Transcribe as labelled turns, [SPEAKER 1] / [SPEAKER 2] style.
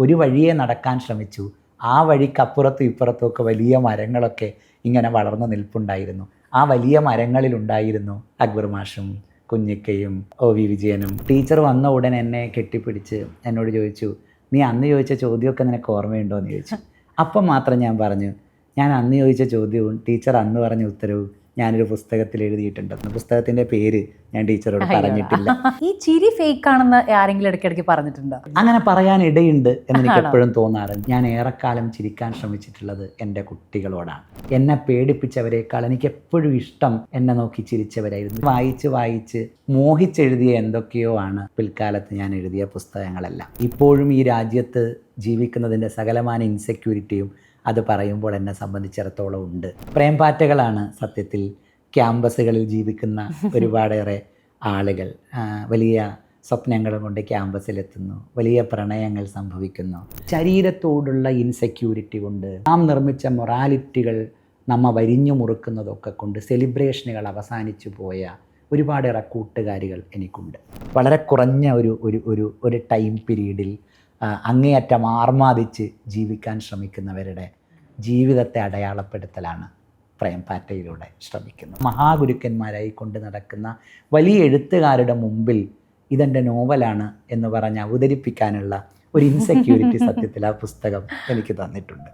[SPEAKER 1] ഒരു വഴിയെ നടക്കാൻ ശ്രമിച്ചു. ആ വഴിക്കപ്പുറത്തും ഇപ്പുറത്തും ഒക്കെ വലിയ മരങ്ങളൊക്കെ ഇങ്ങനെ വളർന്നു നിൽപ്പുണ്ടായിരുന്നു. ആ വലിയ മരങ്ങളിലുണ്ടായിരുന്നു അക്ബർ മാഷും കുഞ്ഞിക്കയും OV വിജയനും. ടീച്ചർ വന്ന ഉടൻ എന്നെ കെട്ടിപ്പിടിച്ച് എന്നോട് ചോദിച്ചു, നീ അന്ന് ചോദിച്ച ചോദ്യമൊക്കെ നിനക്ക് ഓർമ്മയുണ്ടോ എന്ന് ചോദിച്ചു. അപ്പം മാത്രം ഞാൻ പറഞ്ഞു, ഞാൻ അന്ന് ചോദിച്ച ചോദ്യവും ടീച്ചർ അന്ന് പറഞ്ഞ ഉത്തരവും ഞാനൊരു പുസ്തകത്തിൽ എഴുതിയിട്ടുണ്ടെന്ന്. പുസ്തകത്തിൻ്റെ പേര് ഞാൻ ടീച്ചറോട് പറഞ്ഞിട്ടില്ല.
[SPEAKER 2] ഈ ചിരി ഫേക്ക് ആണെന്ന് ആരെങ്കിലും ഇടയ്ക്കിടയ്ക്ക് പറഞ്ഞിട്ടുണ്ടോ?
[SPEAKER 1] അങ്ങനെ പറയാൻ ഇടയുണ്ട് എന്ന് എനിക്ക് എപ്പോഴും തോന്നാറുണ്ട്. ഞാൻ ഏറെക്കാലം ചിരിക്കാൻ ശ്രമിച്ചിട്ടുള്ളത് എൻ്റെ കുട്ടികളോടാണ്. എന്നെ പേടിപ്പിച്ചവരെക്കാൾ എനിക്ക് എപ്പോഴും ഇഷ്ടം എന്നെ നോക്കി ചിരിച്ചവരായിരുന്നു. വായിച്ച് വായിച്ച് മോഹിച്ചെഴുതിയ എന്തൊക്കെയോ ആണ് പിൽക്കാലത്ത് ഞാൻ എഴുതിയ പുസ്തകങ്ങളെല്ലാം. ഇപ്പോഴും ഈ രാജ്യത്ത് ജീവിക്കുന്നതിൻ്റെ സകലമാന ഇൻസെക്യൂരിറ്റിയും അത് പറയുമ്പോൾ എന്നെ സംബന്ധിച്ചിടത്തോളം ഉണ്ട്. പ്രേംപാറ്റകളാണ് സത്യത്തിൽ ക്യാമ്പസുകളിൽ ജീവിക്കുന്ന ഒരുപാടേറെ ആളുകൾ. വലിയ സ്വപ്നങ്ങൾ കൊണ്ട് ക്യാമ്പസിലെത്തുന്നു, വലിയ പ്രണയങ്ങൾ സംഭവിക്കുന്നു. ശരീരത്തോടുള്ള ഇൻസെക്യൂരിറ്റി കൊണ്ട് നാം നിർമ്മിച്ച മൊറാലിറ്റികൾ നമ്മ വരിഞ്ഞു മുറുക്കുന്നതൊക്കെ കൊണ്ട് സെലിബ്രേഷനുകൾ അവസാനിച്ചു പോയ ഒരുപാടേറെ കൂട്ടുകാരികൾ എനിക്കുണ്ട്. വളരെ കുറഞ്ഞ ഒരു ടൈം പീരീഡിൽ അങ്ങേയറ്റം ആർമാദിച്ച് ജീവിക്കാൻ ശ്രമിക്കുന്നവരുടെ ജീവിതത്തെ അടയാളപ്പെടുത്തലാണ് പ്രേംപാറ്റയിലൂടെ ശ്രമിക്കുന്നത്. മഹാഗുരുക്കന്മാരായി കൊണ്ട് നടക്കുന്ന വലിയ എഴുത്തുകാരുടെ മുമ്പിൽ ഇതെൻ്റെ നോവലാണ് എന്ന് പറഞ്ഞ് അവതരിപ്പിക്കാനുള്ള ഒരു ഇൻസെക്യൂരിറ്റി സത്യത്തിൽ ആ പുസ്തകം എനിക്ക് തന്നിട്ടുണ്ട്.